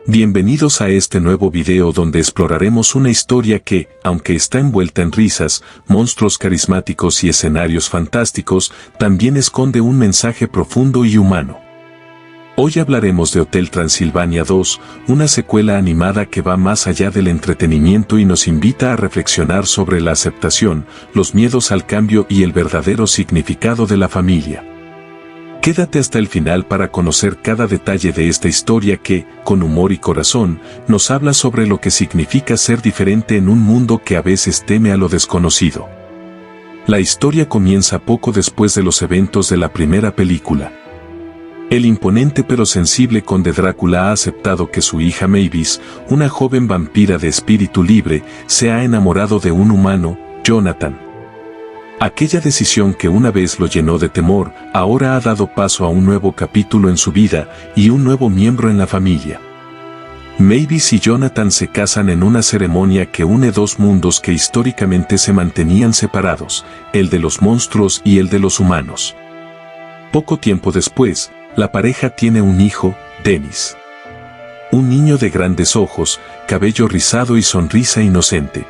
Bienvenidos a este nuevo video donde exploraremos una historia que, aunque está envuelta en risas, monstruos carismáticos y escenarios fantásticos, también esconde un mensaje profundo y humano. Hoy hablaremos de Hotel Transilvania 2, una secuela animada que va más allá del entretenimiento y nos invita a reflexionar sobre la aceptación, los miedos al cambio y el verdadero significado de la familia. Quédate hasta el final para conocer cada detalle de esta historia que, con humor y corazón, nos habla sobre lo que significa ser diferente en un mundo que a veces teme a lo desconocido. La historia comienza poco después de los eventos de la primera película. El imponente pero sensible conde Drácula ha aceptado que su hija Mavis, una joven vampira de espíritu libre, se ha enamorado de un humano, Jonathan. Aquella decisión que una vez lo llenó de temor, ahora ha dado paso a un nuevo capítulo en su vida y un nuevo miembro en la familia. Mavis y Jonathan se casan en una ceremonia que une dos mundos que históricamente se mantenían separados, el de los monstruos y el de los humanos. Poco tiempo después, la pareja tiene un hijo, Dennis. Un niño de grandes ojos, cabello rizado y sonrisa inocente.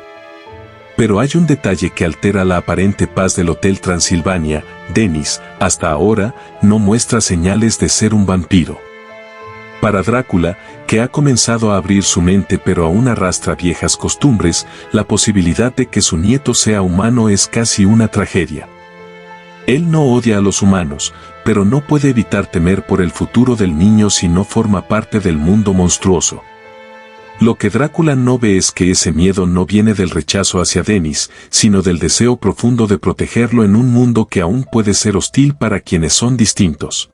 Pero hay un detalle que altera la aparente paz del Hotel Transilvania. Dennis, hasta ahora, no muestra señales de ser un vampiro. Para Drácula, que ha comenzado a abrir su mente pero aún arrastra viejas costumbres, la posibilidad de que su nieto sea humano es casi una tragedia. Él no odia a los humanos, pero no puede evitar temer por el futuro del niño si no forma parte del mundo monstruoso. Lo que Drácula no ve es que ese miedo no viene del rechazo hacia Dennis, sino del deseo profundo de protegerlo en un mundo que aún puede ser hostil para quienes son distintos.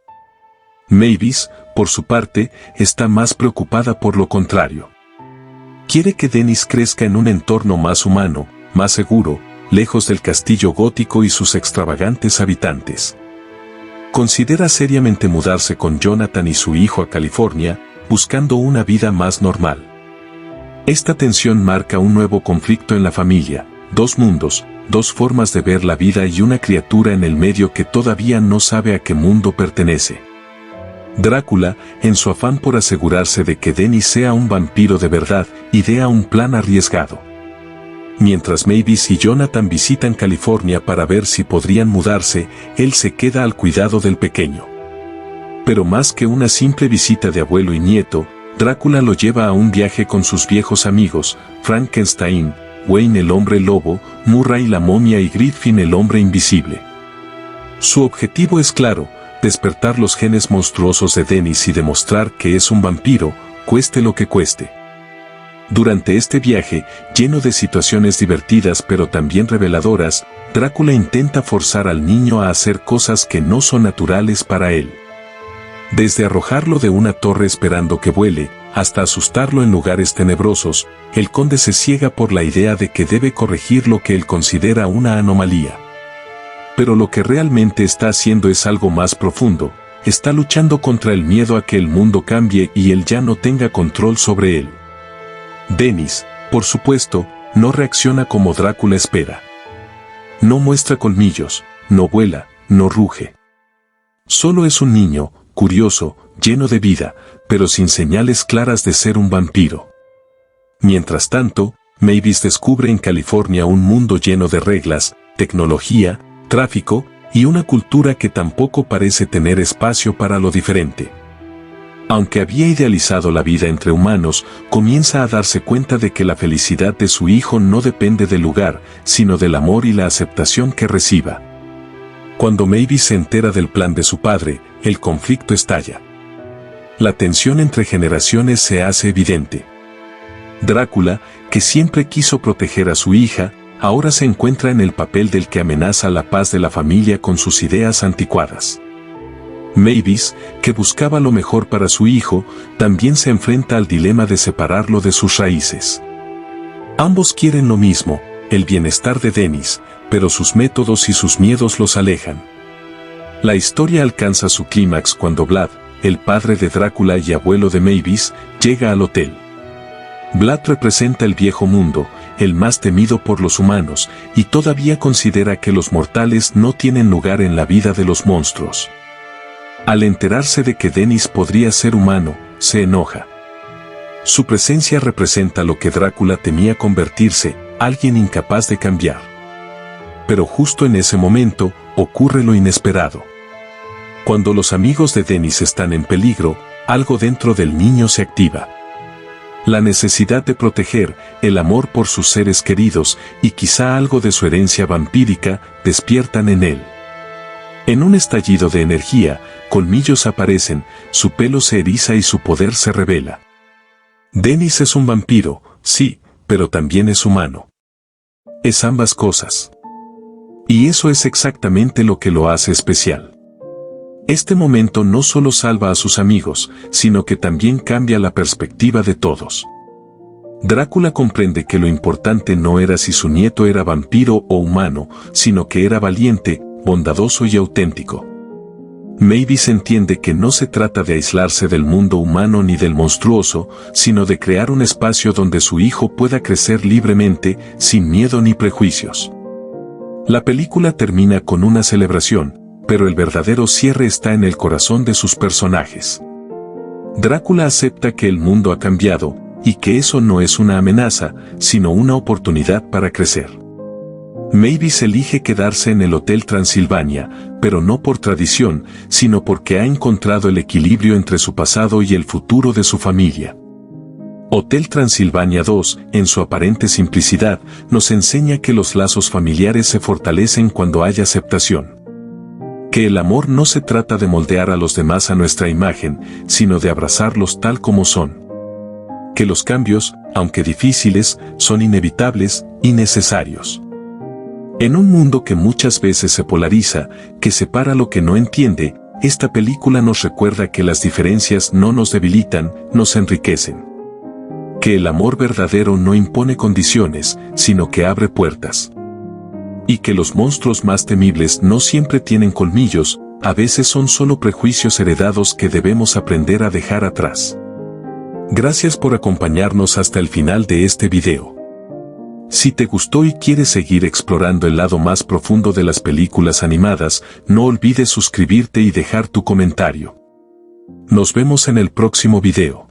Mavis, por su parte, está más preocupada por lo contrario. Quiere que Dennis crezca en un entorno más humano, más seguro, lejos del castillo gótico y sus extravagantes habitantes. Considera seriamente mudarse con Jonathan y su hijo a California, buscando una vida más normal. Esta tensión marca un nuevo conflicto en la familia, dos mundos, dos formas de ver la vida y una criatura en el medio que todavía no sabe a qué mundo pertenece. Drácula, en su afán por asegurarse de que Dennis sea un vampiro de verdad, idea un plan arriesgado. Mientras Mavis y Jonathan visitan California para ver si podrían mudarse, él se queda al cuidado del pequeño. Pero más que una simple visita de abuelo y nieto, Drácula lo lleva a un viaje con sus viejos amigos, Frankenstein, Wayne el hombre lobo, Murray la momia y Griffin el hombre invisible. Su objetivo es claro, despertar los genes monstruosos de Dennis y demostrar que es un vampiro, cueste lo que cueste. Durante este viaje, lleno de situaciones divertidas pero también reveladoras, Drácula intenta forzar al niño a hacer cosas que no son naturales para él. Desde arrojarlo de una torre esperando que vuele, hasta asustarlo en lugares tenebrosos, el conde se ciega por la idea de que debe corregir lo que él considera una anomalía. Pero lo que realmente está haciendo es algo más profundo, está luchando contra el miedo a que el mundo cambie y él ya no tenga control sobre él. Dennis, por supuesto, no reacciona como Drácula espera. No muestra colmillos, no vuela, no ruge. Solo es un niño, curioso, lleno de vida, pero sin señales claras de ser un vampiro. Mientras tanto, Mavis descubre en California un mundo lleno de reglas, tecnología, tráfico, y una cultura que tampoco parece tener espacio para lo diferente. Aunque había idealizado la vida entre humanos, comienza a darse cuenta de que la felicidad de su hijo no depende del lugar, sino del amor y la aceptación que reciba. Cuando Mavis se entera del plan de su padre, el conflicto estalla. La tensión entre generaciones se hace evidente. Drácula, que siempre quiso proteger a su hija, ahora se encuentra en el papel del que amenaza la paz de la familia con sus ideas anticuadas. Mavis, que buscaba lo mejor para su hijo, también se enfrenta al dilema de separarlo de sus raíces. Ambos quieren lo mismo, el bienestar de Dennis, pero sus métodos y sus miedos los alejan. La historia alcanza su clímax cuando Vlad, el padre de Drácula y abuelo de Mavis, llega al hotel. Vlad representa el viejo mundo, el más temido por los humanos, y todavía considera que los mortales no tienen lugar en la vida de los monstruos. Al enterarse de que Dennis podría ser humano, se enoja. Su presencia representa lo que Drácula temía convertirse, alguien incapaz de cambiar. Pero justo en ese momento, ocurre lo inesperado. Cuando los amigos de Dennis están en peligro, algo dentro del niño se activa. La necesidad de proteger, el amor por sus seres queridos y quizá algo de su herencia vampírica despiertan en él. En un estallido de energía, colmillos aparecen, su pelo se eriza y su poder se revela. Dennis es un vampiro, sí, pero también es humano. Es ambas cosas. Y eso es exactamente lo que lo hace especial. Este momento no solo salva a sus amigos, sino que también cambia la perspectiva de todos. Drácula comprende que lo importante no era si su nieto era vampiro o humano, sino que era valiente, bondadoso y auténtico. Mavis entiende que no se trata de aislarse del mundo humano ni del monstruoso, sino de crear un espacio donde su hijo pueda crecer libremente, sin miedo ni prejuicios. La película termina con una celebración, pero el verdadero cierre está en el corazón de sus personajes. Drácula acepta que el mundo ha cambiado, y que eso no es una amenaza, sino una oportunidad para crecer. Mavis elige quedarse en el Hotel Transilvania, pero no por tradición, sino porque ha encontrado el equilibrio entre su pasado y el futuro de su familia. Hotel Transilvania 2, en su aparente simplicidad, nos enseña que los lazos familiares se fortalecen cuando hay aceptación. Que el amor no se trata de moldear a los demás a nuestra imagen, sino de abrazarlos tal como son. Que los cambios, aunque difíciles, son inevitables y necesarios. En un mundo que muchas veces se polariza, que separa lo que no entiende, esta película nos recuerda que las diferencias no nos debilitan, nos enriquecen. Que el amor verdadero no impone condiciones, sino que abre puertas. Y que los monstruos más temibles no siempre tienen colmillos, a veces son solo prejuicios heredados que debemos aprender a dejar atrás. Gracias por acompañarnos hasta el final de este video. Si te gustó y quieres seguir explorando el lado más profundo de las películas animadas, no olvides suscribirte y dejar tu comentario. Nos vemos en el próximo video.